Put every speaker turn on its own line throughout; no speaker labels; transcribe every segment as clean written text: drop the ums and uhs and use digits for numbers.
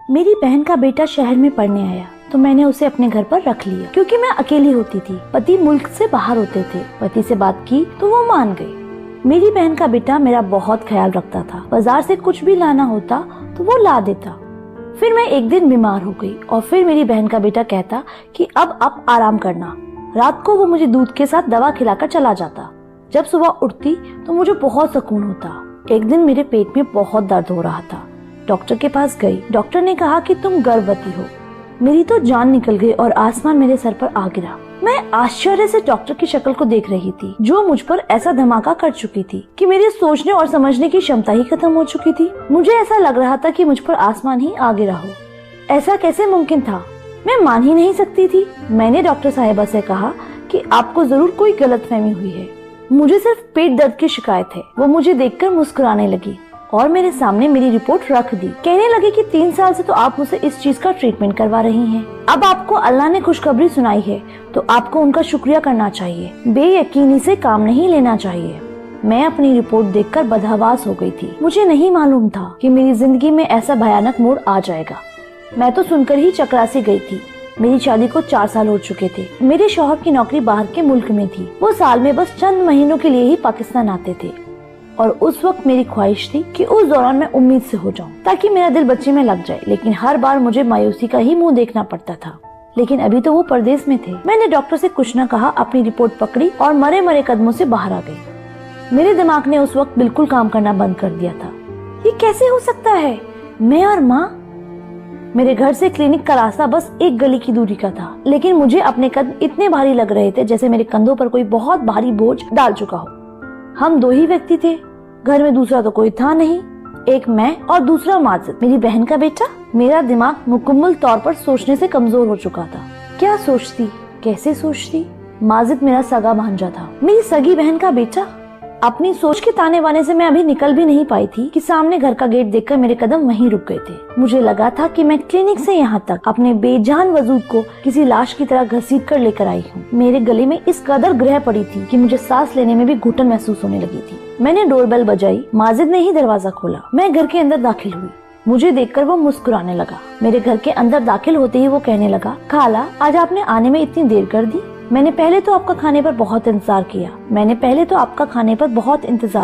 मेरी बहन का बेटा शहर में पढ़ने आया तो मैंने उसे अपने घर पर रख लिया क्योंकि मैं अकेली होती थी। पति मुल्क से बाहर होते थे। पति से बात की तो वो मान गए। मेरी बहन का बेटा मेरा बहुत ख्याल रखता था। बाजार से कुछ भी लाना होता तो वो ला देता। फिर मैं एक दिन बीमार हो गई और फिर मेरी बहन का बेटा कहता कि अब आप आराम करना। रात को वो मुझे दूध के साथ दवा खिलाकर चला जाता। जब सुबह उठती तो मुझे बहुत सुकून होता। एक दिन मेरे पेट में बहुत दर्द हो रहा था। डॉक्टर के पास गई। डॉक्टर ने कहा कि तुम गर्भवती हो। मेरी तो जान निकल गई और आसमान मेरे सर पर आ गिरा। मैं आश्चर्य से डॉक्टर की शक्ल को देख रही थी जो मुझ पर ऐसा धमाका कर चुकी थी कि मेरी सोचने और समझने की क्षमता ही खत्म हो चुकी थी। मुझे ऐसा लग रहा था कि मुझ पर आसमान ही आ गिरा हो। ऐसा कैसे मुमकिन था? मैं मान ही नहीं सकती थी। मैंने डॉक्टर साहिबा से कहा कि आपको जरूर कोई गलतफहमी हुई है, मुझे सिर्फ पेट दर्द की शिकायत है। वो मुझे देखकर मुस्कुराने लगी और मेरे सामने मेरी रिपोर्ट रख दी। कहने लगे कि 3 साल से तो आप मुझसे इस चीज का ट्रीटमेंट करवा रही हैं। अब आपको अल्लाह ने खुशखबरी सुनाई है तो आपको उनका शुक्रिया करना चाहिए। बेयकीनी से काम नहीं लेना चाहिए। मैं अपनी रिपोर्ट देखकर बदहवास हो गई थी। मुझे नहीं मालूम था कि मेरी जिंदगी में ऐसा भयानक मोड़ आ जाएगा। मैं तो सुनकर ही चकरासी गई थी। मेरी शादी को 4 साल हो चुके थे। मेरे शौहर की नौकरी बाहर के मुल्क में थी। वो साल में बस चंद महीनों के लिए ही पाकिस्तान आते थे और उस वक्त मेरी ख्वाहिश थी कि उस दौरान मैं उम्मीद से हो जाऊं ताकि मेरा दिल बच्चे में लग जाए। लेकिन हर बार मुझे मायूसी का ही मुंह देखना पड़ता था। लेकिन अभी तो वो परदेश में थे। मैंने डॉक्टर से कुछ न कहा, अपनी रिपोर्ट पकड़ी और मरे मरे कदमों से बाहर आ गई। मेरे दिमाग ने उस वक्त बिल्कुल काम करना बंद कर दिया था। ये कैसे हो सकता है? मैं और माँ। मेरे घर से क्लिनिक का रास्ता बस 1 गली की दूरी का था, लेकिन मुझे अपने कदम इतने भारी लग रहे थे जैसे मेरे कंधों पर कोई बहुत भारी बोझ डाल चुका हो। हम 2 ही व्यक्ति थे। घर में दूसरा तो कोई था नहीं। एक मैं और दूसरा माजिद, मेरी बहन का बेटा। मेरा दिमाग मुकम्मल तौर पर सोचने से कमजोर हो चुका था। क्या सोचती, कैसे सोचती? माजिद मेरा सगा भांजा था, मेरी सगी बहन का बेटा। अपनी सोच के ताने बाने से मैं अभी निकल भी नहीं पाई थी कि सामने घर का गेट देखकर मेरे कदम वहीं रुक गए थे। मुझे लगा था कि मैं क्लिनिक से यहाँ तक अपने बेजान वजूद को किसी लाश की तरह घसीट कर लेकर आई हूँ। मेरे गले में इस कदर ग्रह पड़ी थी कि मुझे सांस लेने में भी घुटन महसूस होने लगी थी। मैंने डोरबेल बजाई। माजिद ने ही दरवाजा खोला। मैं घर के अंदर दाखिल हुई। मुझे देखकर वो मुस्कुराने लगा। मेरे घर के अंदर दाखिल होते ही वो कहने लगा, खाला आज आपने आने में इतनी देर कर दी। मैंने पहले तो आपका खाने पर बहुत इंतजार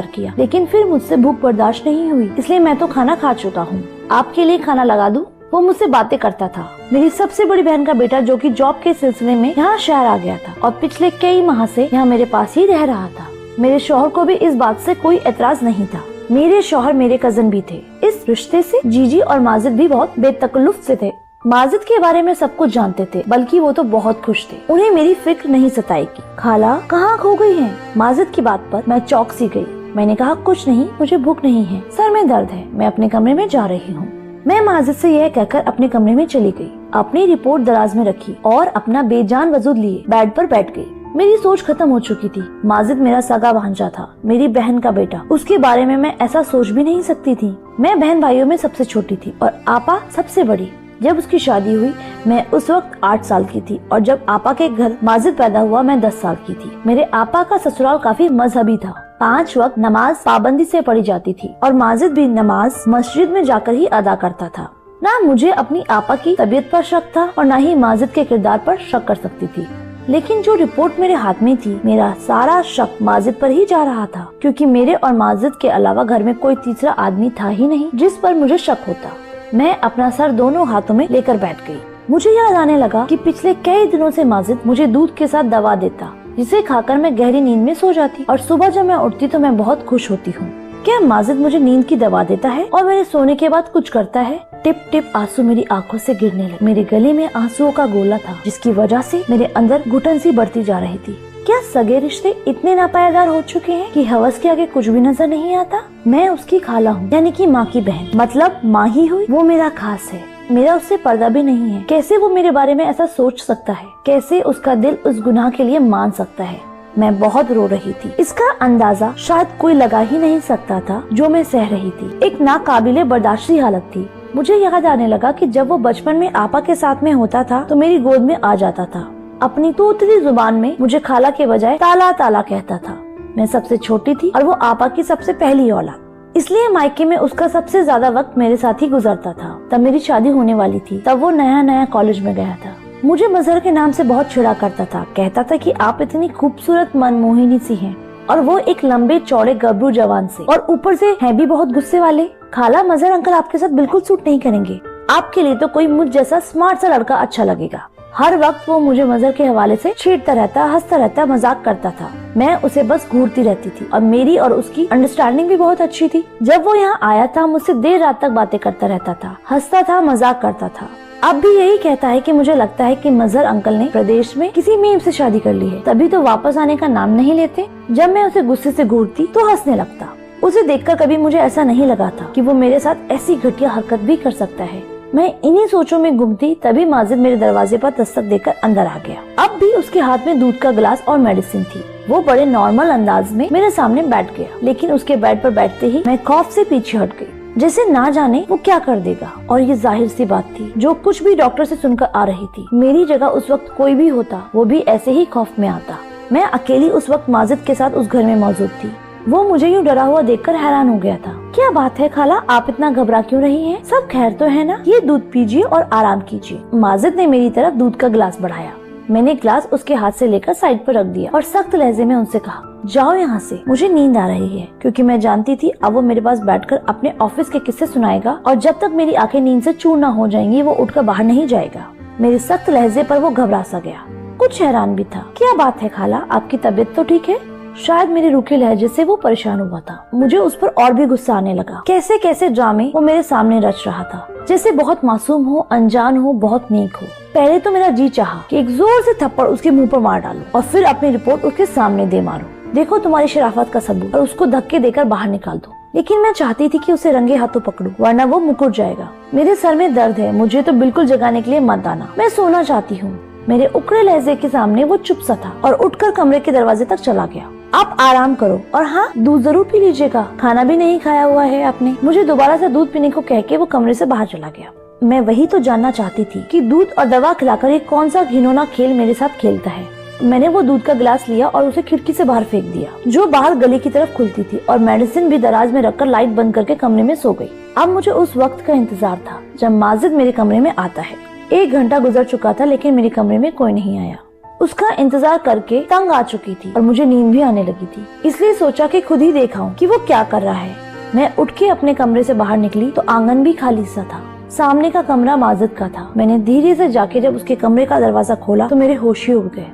किया लेकिन फिर मुझसे भूख बर्दाश्त नहीं हुई, इसलिए मैं तो खाना खा चुका हूँ। आपके लिए खाना लगा दूं? वो मुझसे बातें करता था। मेरी सबसे बड़ी बहन का बेटा जो कि जॉब के सिलसिले में यहाँ शहर आ गया था और पिछले कई माह से यहाँ मेरे पास ही रह रहा था। मेरे शौहर को भी इस बात से कोई एतराज नहीं था। मेरे शौहर मेरे कजन भी थे। इस रिश्ते से जीजी और माजिद भी बहुत बेतकल्लुफ से थे। माजिद के बारे में सब कुछ जानते थे, बल्कि वो तो बहुत खुश थे। उन्हें मेरी फिक्र नहीं सताएगी। खाला कहाँ खो गई हैं? माजिद की बात पर मैं चौंक सी गई। मैंने कहा, कुछ नहीं, मुझे भूख नहीं है, सर में दर्द है, मैं अपने कमरे में जा रही हूँ। मैं माजिद से यह कहकर अपने कमरे में चली गई। अपनी रिपोर्ट दराज में रखी और अपना बेजान वजूद लिए बेड पर बैठ गई। मेरी सोच खत्म हो चुकी थी। माजिद मेरा सगा भांजा था, मेरी बहन का बेटा। उसके बारे में मैं ऐसा सोच भी नहीं सकती थी। मैं बहन भाइयों में सबसे छोटी थी और आपा सबसे बड़ी। जब उसकी शादी हुई मैं उस वक्त 8 साल की थी और जब आपा के घर माजिद पैदा हुआ मैं 10 साल की थी। मेरे आपा का ससुराल काफी मजहबी था। 5 वक्त नमाज पाबंदी से पढ़ी जाती थी और माजिद भी नमाज मस्जिद में जाकर ही अदा करता था। ना मुझे अपनी आपा की तबीयत पर शक था और ना ही माजिद के किरदार पर शक कर सकती थी। लेकिन जो रिपोर्ट मेरे हाथ में थी, मेरा सारा शक माजिद पर ही जा रहा था, क्योंकि मेरे और माजिद के अलावा घर में कोई तीसरा आदमी था ही नहीं जिस पर मुझे शक होता। मैं अपना सर दोनों हाथों में लेकर बैठ गई। मुझे याद आने लगा कि पिछले कई दिनों से माजिद मुझे दूध के साथ दवा देता, जिसे खाकर मैं गहरी नींद में सो जाती और सुबह जब मैं उठती तो मैं बहुत खुश होती हूँ। क्या माजिद मुझे नींद की दवा देता है और मेरे सोने के बाद कुछ करता है? टिप टिप आंसू मेरी आंखों से गिरने लगे। मेरे गले में आंसुओं का गोला था, जिसकी वजह से मेरे अंदर घुटन सी बढ़ती जा रही थी। क्या सगे रिश्ते इतने नापायदार हो चुके हैं कि हवस के आगे कुछ भी नजर नहीं आता? मैं उसकी खाला हूँ, यानी कि माँ की बहन, मतलब माँ ही हुई। वो मेरा खास है, मेरा उससे पर्दा भी नहीं है। कैसे वो मेरे बारे में ऐसा सोच सकता है? कैसे उसका दिल उस गुनाह के लिए मान सकता है? मैं बहुत रो रही थी। इसका अंदाजा शायद कोई लगा ही नहीं सकता था जो मैं सह रही थी। एक नाकाबिले बर्दाश्ती हालत थी। मुझे याद आने लगा कि जब वो बचपन में आपा के साथ में होता था तो मेरी गोद में आ जाता था। अपनी तोतली जुबान में मुझे खाला के बजाय ताला ताला कहता था। मैं सबसे छोटी थी और वो आपा की सबसे पहली औलाद, इसलिए मायके में उसका सबसे ज्यादा वक्त मेरे साथ ही गुजरता था। तब मेरी शादी होने वाली थी। तब वो नया नया कॉलेज में गया था। मुझे मजहर के नाम से बहुत चिढ़ा करता था। कहता था कि आप इतनी खूबसूरत मनमोहिनी सी हैं, और वो एक लंबे चौड़े गबरू जवान से, और ऊपर से हैं भी बहुत गुस्से वाले। खाला, मजहर अंकल आपके साथ बिल्कुल सूट नहीं करेंगे। आपके लिए तो कोई मुझ जैसा स्मार्ट सा लड़का अच्छा लगेगा। हर वक्त वो मुझे मजहर के हवाले से छेड़ता रहता, हंसता रहता, मजाक करता था। मैं उसे बस घूरती रहती थी, और मेरी और उसकी अंडरस्टैंडिंग भी बहुत अच्छी थी। जब वो यहाँ आया था, मुझसे देर रात तक बातें करता रहता था, हंसता था, मजाक करता था। अब भी यही कहता है कि मुझे लगता है कि मजहर अंकल ने प्रदेश में किसी मीम से शादी कर ली है, तभी तो वापस आने का नाम नहीं लेते। जब मैं उसे गुस्से से घूरती तो हंसने लगता। उसे देखकर कभी मुझे ऐसा नहीं लगा था कि वो मेरे साथ ऐसी घटिया हरकत भी कर सकता है। मैं इन्हीं सोचों में घूमती, तभी माजिद मेरे दरवाजे पर दस्तक देकर अंदर आ गया। अब भी उसके हाथ में दूध का गिलास और मेडिसिन थी। वो बड़े नॉर्मल अंदाज में मेरे सामने बैठ गया, लेकिन उसके बेड पर बैठते ही मैं खौफ से पीछे हट गई, जैसे ना जाने वो क्या कर देगा। और ये जाहिर सी बात थी, जो कुछ भी डॉक्टर से सुनकर आ रही थी। मेरी जगह उस वक्त कोई भी होता, वो भी ऐसे ही खौफ में आता। मैं अकेली उस वक्त माजिद के साथ उस घर में मौजूद थी। वो मुझे यूँ डरा हुआ देखकर हैरान हो गया था। क्या बात है खाला, आप इतना घबरा क्यों रही हैं? सब खैर तो है ना? ये दूध पीजिए और आराम कीजिए। माजिद ने मेरी तरफ दूध का गिलास बढ़ाया। मैंने गिलास उसके हाथ से लेकर साइड पर रख दिया और सख्त लहजे में उनसे कहा, जाओ यहाँ से, मुझे नींद आ रही है। क्योंकि मैं जानती थी अब वो मेरे पास बैठकर अपने ऑफिस के किस्से सुनाएगा, और जब तक मेरी आंखें नींद से चूर न हो जाएंगी वो उठकर बाहर नहीं जाएगा। मेरे सख्त लहजे पर वो घबरा सा गया, कुछ हैरान भी था। क्या बात है खाला, आपकी तबीयत तो ठीक है? शायद मेरे रूखे लहजे से वो परेशान हुआ था। मुझे उस पर और भी गुस्सा आने लगा। कैसे कैसे ड्रामे वो मेरे सामने रच रहा था, जैसे बहुत मासूम हो, अनजान हो, बहुत नेक हो। पहले तो मेरा जी चाहा कि एक जोर से थप्पड़ उसके मुंह पर मार डालूं और फिर अपनी रिपोर्ट उसके सामने दे मारूं। देखो तुम्हारी शराफत का सबूत, और उसको धक्के देकर बाहर निकाल दो। लेकिन मैं चाहती थी कि उसे रंगे हाथों पकड़ूं, वरना वो मुकुर जाएगा। मेरे सर में दर्द है, मुझे तो बिल्कुल जगाने के लिए मत आना, मैं सोना चाहती हूँ। मेरे उकड़े लहजे के सामने वो चुप सा था और उठकर कमरे के दरवाजे तक चला गया। आप आराम करो, और हाँ, दूध जरूर पी लीजिएगा, खाना भी नहीं खाया हुआ है आपने। मुझे दोबारा से दूध पीने को कह के वो कमरे से बाहर चला गया। मैं वही तो जानना चाहती थी कि दूध और दवा खिलाकर ये कौन सा घिनौना खेल मेरे साथ खेलता है। मैंने वो दूध का गिलास लिया और उसे खिड़की से बाहर फेंक दिया, जो बाहर गली की तरफ खुलती थी, और मेडिसिन भी दराज में रखकर लाइट बंद करके कमरे में सो गई। अब मुझे उस वक्त का इंतजार था जब माजिद मेरे कमरे में आता है। 1 घंटा गुजर चुका था, लेकिन मेरे कमरे में कोई नहीं आया। उसका इंतजार करके तंग आ चुकी थी और मुझे नींद भी आने लगी थी, इसलिए सोचा कि खुद ही देखाऊं कि वो क्या कर रहा है। मैं उठ के अपने कमरे से बाहर निकली तो आंगन भी खाली सा था। सामने का कमरा माजिद का था। मैंने धीरे से जाके जब उसके कमरे का दरवाजा खोला तो मेरे होश ही उड़ गए।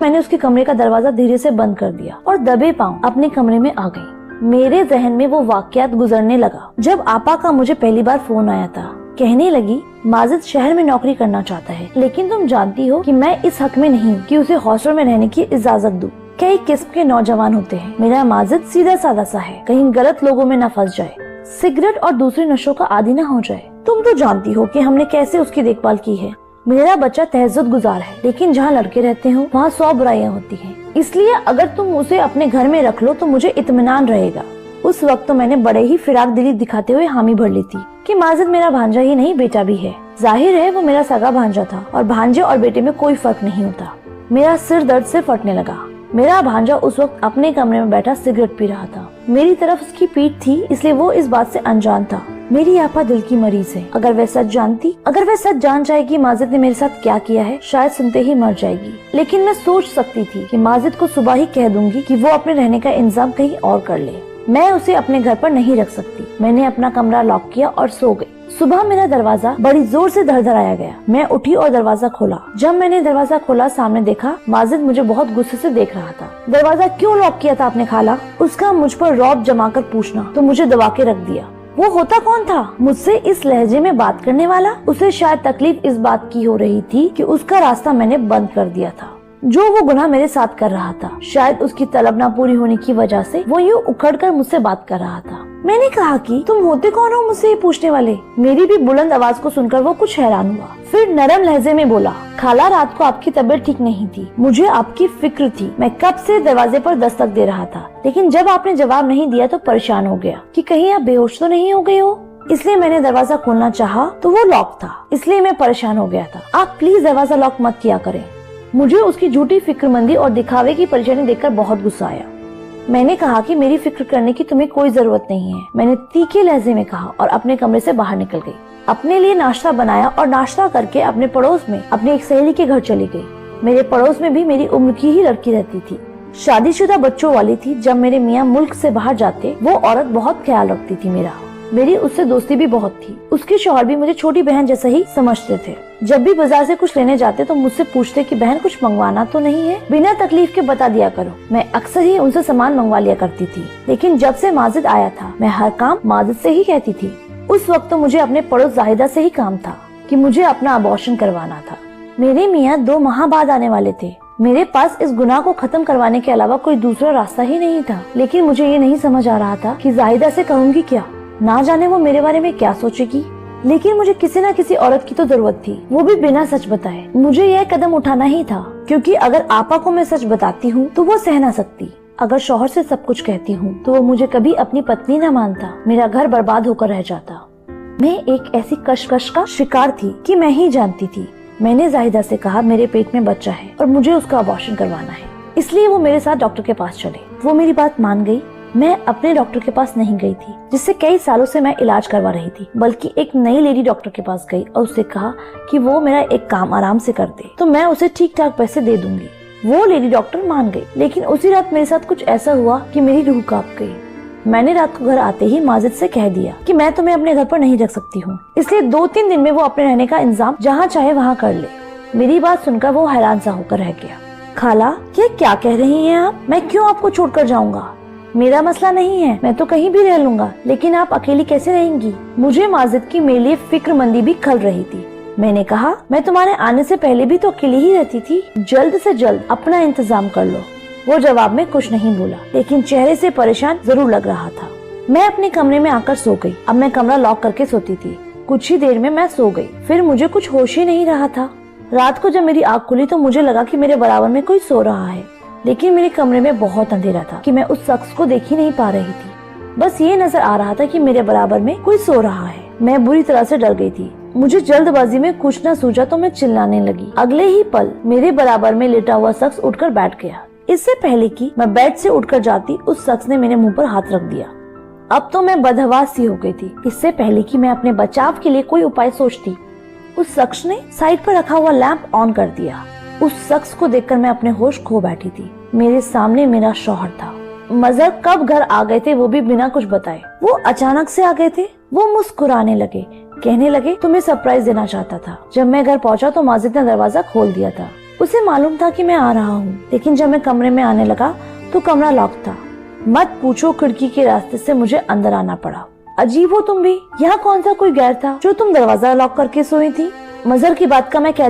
मैंने उसके कमरे का दरवाजा धीरे से बंद कर दिया और दबे पांव अपने कमरे में आ गई। मेरे जहन में वो वाकयात गुजरने लगा जब आपा का मुझे पहली बार फोन आया था। कहने लगी, माजिद शहर में नौकरी करना चाहता है, लेकिन तुम जानती हो कि मैं इस हक में नहीं कि उसे हॉस्टल में रहने की इजाजत दूं। कई किस्म के नौजवान होते हैं, मेरा माजिद सीधा साधा सा है, कहीं गलत लोगों में न फंस जाए, सिगरेट और दूसरे नशों का आदी न हो जाए। तुम तो जानती हो कि हमने कैसे उसकी देखभाल की है। मेरा बच्चा तहज्जुद गुजार है, लेकिन जहाँ लड़के रहते हो वहाँ 100 बुराइयाँ होती हैं। इसलिए अगर तुम उसे अपने घर में रख लो तो मुझे इत्मीनान रहेगा। उस वक्त तो मैंने बड़े ही फिराक दिली दिखाते हुए हामी भर ली थी कि माजिद मेरा भांजा ही नहीं बेटा भी है। जाहिर है वो मेरा सगा भांजा था और भांजे और बेटे में कोई फर्क नहीं होता। मेरा सिर दर्द से फटने लगा। मेरा भांजा उस वक्त अपने कमरे में बैठा सिगरेट पी रहा था। मेरी तरफ उसकी पीठ थी, इसलिए वो इस बात से अनजान था। मेरी आपा दिल की मरीज है। अगर वह सच जान जाएगी माजिद ने मेरे साथ क्या किया है, शायद सुनते ही मर जाएगी। लेकिन मैं सोच सकती थी कि माजिद को सुबह ही कह दूंगी कि वो अपने रहने का इंतजाम कहीं और कर ले। मैं उसे अपने घर पर नहीं रख सकती। मैंने अपना कमरा लॉक किया और सो गई। सुबह मेरा दरवाजा बड़ी जोर से धड़धड़ाया गया। मैं उठी और दरवाजा खोला। जब मैंने दरवाजा खोला, सामने देखा माजिद मुझे बहुत गुस्से से देख रहा था। दरवाजा क्यों लॉक किया था आपने खाला? उसका मुझ पर रौब जमाकर पूछना तो मुझे दबा के रख दिया। वो होता कौन था? मुझसे इस लहजे में बात करने वाला? उसे शायद तकलीफ इस बात की हो रही थी कि उसका रास्ता मैंने बंद कर दिया था। जो वो गुनाह मेरे साथ कर रहा था, शायद उसकी तलब ना पूरी होने की वजह से वो यूँ उखड़कर मुझसे बात कर रहा था। मैंने कहा कि तुम होते कौन हो मुझसे ये पूछने वाले? मेरी भी बुलंद आवाज को सुनकर वो कुछ हैरान हुआ। फिर नरम लहजे में बोला, खाला रात को आपकी तबीयत ठीक नहीं थी, मुझे आपकी फिक्र थी। मैं कब से दरवाजे पर दस्तक दे रहा था, लेकिन जब आपने जवाब नहीं दिया तो परेशान हो गया कि कहीं आप बेहोश तो नहीं हो गए हो। इसलिए मैंने दरवाजा खोलना चाहा तो वो लॉक था, इसलिए मैं परेशान हो गया था। आप प्लीज दरवाजा लॉक मत किया करें। मुझे उसकी झूठी फिक्रमंदी और दिखावे की परेशानी देखकर बहुत गुस्सा आया। मैंने कहा कि मेरी फिक्र करने की तुम्हें कोई जरूरत नहीं है, मैंने तीखे लहजे में कहा और अपने कमरे से बाहर निकल गई। अपने लिए नाश्ता बनाया और नाश्ता करके अपने पड़ोस में अपनी एक सहेली के घर चली गई। मेरे पड़ोस में भी मेरी उम्र की ही लड़की रहती थी, शादीशुदा बच्चों वाली थी। जब मेरे मियाँ मुल्क से बाहर जाते वो औरत बहुत ख्याल रखती थी मेरा। मेरी उससे दोस्ती भी बहुत थी। उसके शौहर भी मुझे छोटी बहन जैसा ही समझते थे। जब भी बाजार से कुछ लेने जाते तो मुझसे पूछते कि बहन कुछ मंगवाना तो नहीं है, बिना तकलीफ के बता दिया करो। मैं अक्सर ही उनसे सामान मंगवा लिया करती थी, लेकिन जब से माजिद आया था मैं हर काम माजिद से ही कहती थी। उस वक्त तो मुझे अपने पड़ोस जाहिदा से ही काम था कि मुझे अपना अबॉर्शन करवाना था। मेरे मियाँ 2 माह बाद आने वाले थे। मेरे पास इस गुनाह को खत्म करवाने के अलावा कोई दूसरा रास्ता ही नहीं था, लेकिन मुझे ये नहीं समझ आ रहा था कि जाहिदा से कहूँगी क्या। ना जाने वो मेरे बारे में क्या सोचेगी, लेकिन मुझे किसी न किसी औरत की तो जरूरत थी, वो भी बिना सच बताए। मुझे यह कदम उठाना ही था, क्योंकि अगर आपा को मैं सच बताती हूँ तो वो सह ना सकती। अगर शौहर से सब कुछ कहती हूँ तो वो मुझे कभी अपनी पत्नी न मानता, मेरा घर बर्बाद होकर रह जाता। मैं एक ऐसी कशमकश का शिकार थी कि मैं ही जानती थी। मैंने जाहिदा से कहा मेरे पेट में बच्चा है और मुझे उसका अबॉर्शन करवाना है, इसलिए वो मेरे साथ डॉक्टर के पास चले। वो मेरी बात मान गई। मैं अपने डॉक्टर के पास नहीं गई थी जिससे कई सालों से मैं इलाज करवा रही थी, बल्कि एक नई लेडी डॉक्टर के पास गई और उससे कहा कि वो मेरा एक काम आराम से कर दे तो मैं उसे ठीक ठाक पैसे दे दूंगी। वो लेडी डॉक्टर मान गई, लेकिन उसी रात मेरे साथ कुछ ऐसा हुआ कि मेरी रूह कांप गई। मैंने रात को घर आते ही माजिद से कह दिया कि मैं तुम्हें अपने घर पर नहीं रख सकती हूँ, इसलिए 2-3 दिन में वो अपने रहने का इंतजाम जहाँ चाहे वहाँ कर ले। मेरी बात सुनकर वो हैरान सा होकर रह गया। खाला, ये क्या कह रही हैं आप? मैं क्यों आपको छोड़कर जाऊंगा? मेरा मसला नहीं है, मैं तो कहीं भी रह लूंगा, लेकिन आप अकेली कैसे रहेंगी? मुझे माजिद की मेरे लिए फिक्रमंदी भी खल रही थी। मैंने कहा मैं तुम्हारे आने से पहले भी तो अकेली ही रहती थी, जल्द से जल्द अपना इंतजाम कर लो। वो जवाब में कुछ नहीं बोला, लेकिन चेहरे से परेशान जरूर लग रहा था। मैं अपने कमरे में आकर सो गई। अब मैं कमरा लॉक करके सोती थी। कुछ ही देर में मैं सो गई, फिर मुझे कुछ होश ही नहीं रहा था। रात को जब मेरी आँख खुली तो मुझे लगा कि मेरे बराबर में कोई सो रहा है, लेकिन मेरे कमरे में बहुत अंधेरा था कि मैं उस शख्स को देख ही नहीं पा रही थी। बस ये नजर आ रहा था कि मेरे बराबर में कोई सो रहा है। मैं बुरी तरह से डर गई थी। मुझे जल्दबाजी में कुछ न सूझा तो मैं चिल्लाने लगी। अगले ही पल मेरे बराबर में लेटा हुआ शख्स उठकर बैठ गया। इससे पहले कि मैं बेड से उठकर जाती, उस शख्स ने मेरे मुंह पर हाथ रख दिया। अब तो मैं बदहवास सी हो गई थी। इससे पहले कि मैं अपने बचाव के लिए कोई उपाय सोचती, उस शख्स ने साइड पर रखा हुआ लैंप ऑन कर दिया। उस शख्स को देखकर मैं अपने होश खो बैठी थी। मेरे सामने मेरा शौहर था। मजहर कब घर आ गए थे वो भी बिना कुछ बताए। वो अचानक से आ गए थे। वो मुस्कुराने लगे, कहने लगे तुम्हें सरप्राइज देना चाहता था। जब मैं घर पहुंचा तो माजिद ने दरवाजा खोल दिया था। उसे मालूम था कि मैं आ रहा हूँ, लेकिन जब मैं कमरे में आने लगा तो कमरा लॉक था। मत पूछो, खिड़की के रास्ते से मुझे अंदर आना पड़ा। अजीब हो तुम भी, यहाँ कौन सा कोई गैर था जो तुम दरवाजा लॉक करके सोई थी? मजहर की बात का मैं क्या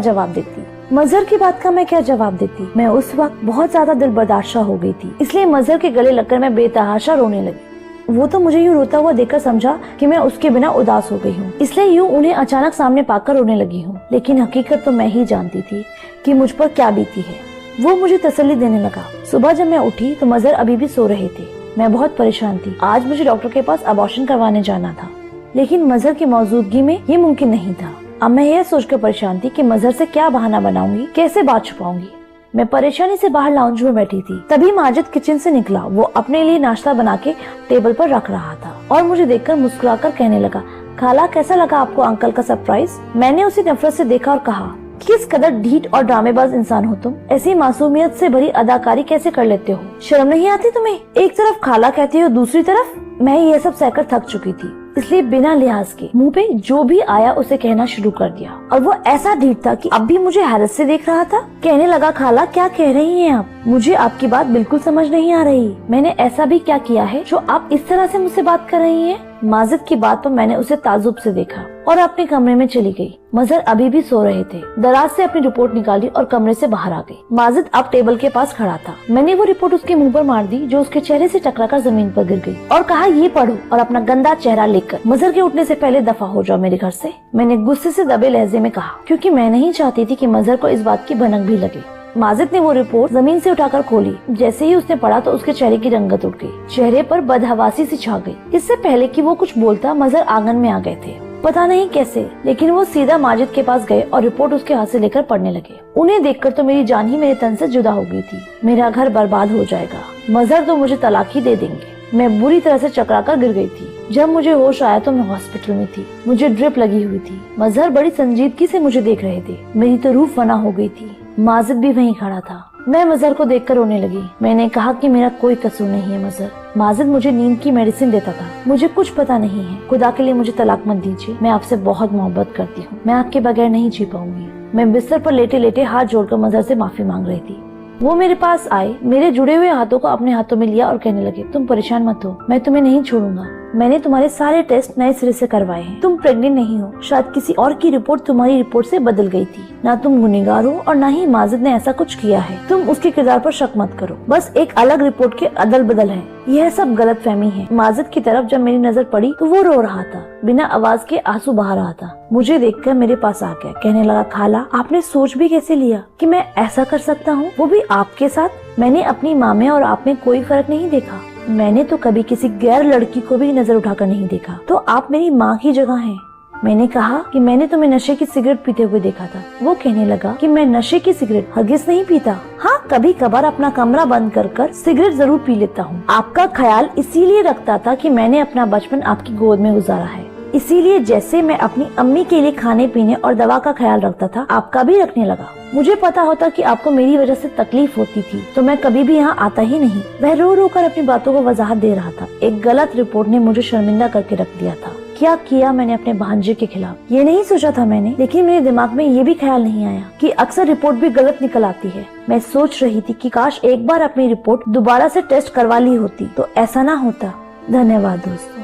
जवाब देती? मैं उस वक्त बहुत ज्यादा दिल बर्दाश्त हो गई थी, इसलिए मजहर के गले लगकर मैं बेतहाशा रोने लगी। वो तो मुझे यूँ रोता हुआ देखकर समझा कि मैं उसके बिना उदास हो गई हूँ, इसलिए यूँ उन्हें अचानक सामने पाकर रोने लगी हूँ। लेकिन हकीकत तो मैं ही जानती थी कि मुझ पर क्या बीती है। वो मुझे तसल्ली देने लगा। सुबह जब मैं उठी तो मजहर अभी भी सो रहे थे। मैं बहुत परेशान थी। आज मुझे डॉक्टर के पास अबॉर्शन करवाने जाना था, लेकिन मजहर की मौजूदगी में ये मुमकिन नहीं था। अब मैं यह सोचकर परेशान थी कि मजहर से क्या बहाना बनाऊंगी, कैसे बात छुपाऊंगी। मैं परेशानी से बाहर लाउंज में बैठी थी। तभी माजिद किचन से निकला। वो अपने लिए नाश्ता बना के टेबल पर रख रहा था और मुझे देखकर मुस्कुराकर कहने लगा, खाला कैसा लगा आपको अंकल का सरप्राइज? मैंने उसे नफरत से देखा और कहा, किस कदर ढीठ और ड्रामेबाज इंसान हो तुम। ऐसी मासूमियत से भरी अदाकारी कैसे कर लेते हो? शर्म नहीं आती तुम्हें? एक तरफ खाला कहती हो, दूसरी तरफ। मैं ये सब सहकर थक चुकी थी, इसलिए बिना लिहाज के मुंह पे जो भी आया उसे कहना शुरू कर दिया। और वो ऐसा ढीठ था कि अब भी मुझे हैरत से देख रहा था। कहने लगा, खाला क्या कह रही हैं आप? मुझे आपकी बात बिल्कुल समझ नहीं आ रही। मैंने ऐसा भी क्या किया है जो आप इस तरह से मुझसे बात कर रही हैं? माजिद की बात पर मैंने उसे ताजुब से देखा और अपने कमरे में चली गई। मजहर अभी भी सो रहे थे। दराज से अपनी रिपोर्ट निकाली और कमरे से बाहर आ गई। माजिद अब टेबल के पास खड़ा था। मैंने वो रिपोर्ट उसके मुंह पर मार दी, जो उसके चेहरे से टकराकर जमीन पर गिर गई, और कहा, ये पढ़ो और अपना गंदा चेहरा लेकर मजहर के उठने से पहले दफा हो जाओ मेरे घर से। मैंने गुस्से से दबे लहजे में कहा, क्योंकि मैं नहीं चाहती थी कि मजहर को इस बात की भनक भी लगे। माजिद ने वो रिपोर्ट जमीन से उठाकर खोली। जैसे ही उसने पढ़ा तो उसके चेहरे की रंगत उठ गई। चेहरे पर बदहवासी सी छा गई। इससे पहले कि वो कुछ बोलता, मजहर आंगन में आ गए थे। पता नहीं कैसे, लेकिन वो सीधा माजिद के पास गए और रिपोर्ट उसके हाथ से लेकर पढ़ने लगे। उन्हें देखकर तो मेरी जान ही मेरे तन से जुदा हो गई थी। मेरा घर बर्बाद हो जाएगा, मजहर तो मुझे तलाक ही दे देंगे। मैं बुरी तरह से चकरा कर गिर गई थी। जब मुझे होश आया तो मैं हॉस्पिटल में थी, मुझे ड्रिप लगी हुई थी। मजहर बड़ी संजीदगी से मुझे देख रहे थे। मेरी तो रूह फना हो गई थी। माजिद भी वहीं खड़ा था। मैं मजहर को देखकर रोने लगी। मैंने कहा कि मेरा कोई कसूर नहीं है मजहर। माजिद मुझे नींद की मेडिसिन देता था। मुझे कुछ पता नहीं है। खुदा के लिए मुझे तलाक मत दीजिए। मैं आपसे बहुत मोहब्बत करती हूँ। मैं आपके बगैर नहीं जी पाऊंगी। मैं बिस्तर पर लेटे लेटे हाथ जोड़कर मजहर से माफी मांग रही थी। वो मेरे पास आए, मेरे जुड़े हुए हाथों को अपने हाथों में लिया और कहने लगे, तुम परेशान मत हो, मैं तुम्हें नहीं छोड़ूंगा। मैंने तुम्हारे सारे टेस्ट नए सिरे से करवाए हैं। तुम प्रेग्नेंट नहीं हो। शायद किसी और की रिपोर्ट तुम्हारी रिपोर्ट से बदल गई थी। ना तुम गुनहगार हो और ना ही माजिद ने ऐसा कुछ किया है। तुम उसके किरदार पर शक मत करो। बस एक अलग रिपोर्ट के अदल बदल है। यह सब गलतफहमी है। माजिद की तरफ जब मेरी नजर पड़ी तो वो रो रहा था, बिना आवाज के आंसू बहा रहा था। मुझे देखकर मेरे पास आ गया, कहने लगा, खाला आपने सोच भी कैसे लिया कि मैं ऐसा कर सकता हूँ, वो भी आपके साथ। मैंने अपनी माँ में और आप में कोई फर्क नहीं देखा। मैंने तो कभी किसी गैर लड़की को भी नजर उठाकर नहीं देखा। तो आप मेरी माँ की जगह हैं। मैंने कहा कि मैंने तुम्हें नशे की सिगरेट पीते हुए देखा था। वो कहने लगा कि मैं नशे की सिगरेट हरगिज़ नहीं पीता। हाँ, कभी कभार अपना कमरा बंद कर सिगरेट जरूर पी लेता हूँ। आपका ख्याल इसीलिए रखता था कि मैंने अपना बचपन आपकी गोद में गुजारा है। इसीलिए जैसे मैं अपनी अम्मी के लिए खाने पीने और दवा का ख्याल रखता था, आपका भी रखने लगा। मुझे पता होता कि आपको मेरी वजह से तकलीफ होती थी तो मैं कभी भी यहाँ आता ही नहीं। वह रो रो कर अपनी बातों को वजाहत दे रहा था। एक गलत रिपोर्ट ने मुझे शर्मिंदा करके रख दिया था। क्या किया मैंने अपने भांजे के खिलाफ, ये नहीं सोचा था मैंने। लेकिन मेरे दिमाग में ये भी ख्याल नहीं आया कि अक्सर रिपोर्ट भी गलत निकल आती है। मैं सोच रही थी कि काश एक बार अपनी रिपोर्ट दोबारा से टेस्ट करवा ली होती तो ऐसा ना होता। धन्यवाद दोस्तों।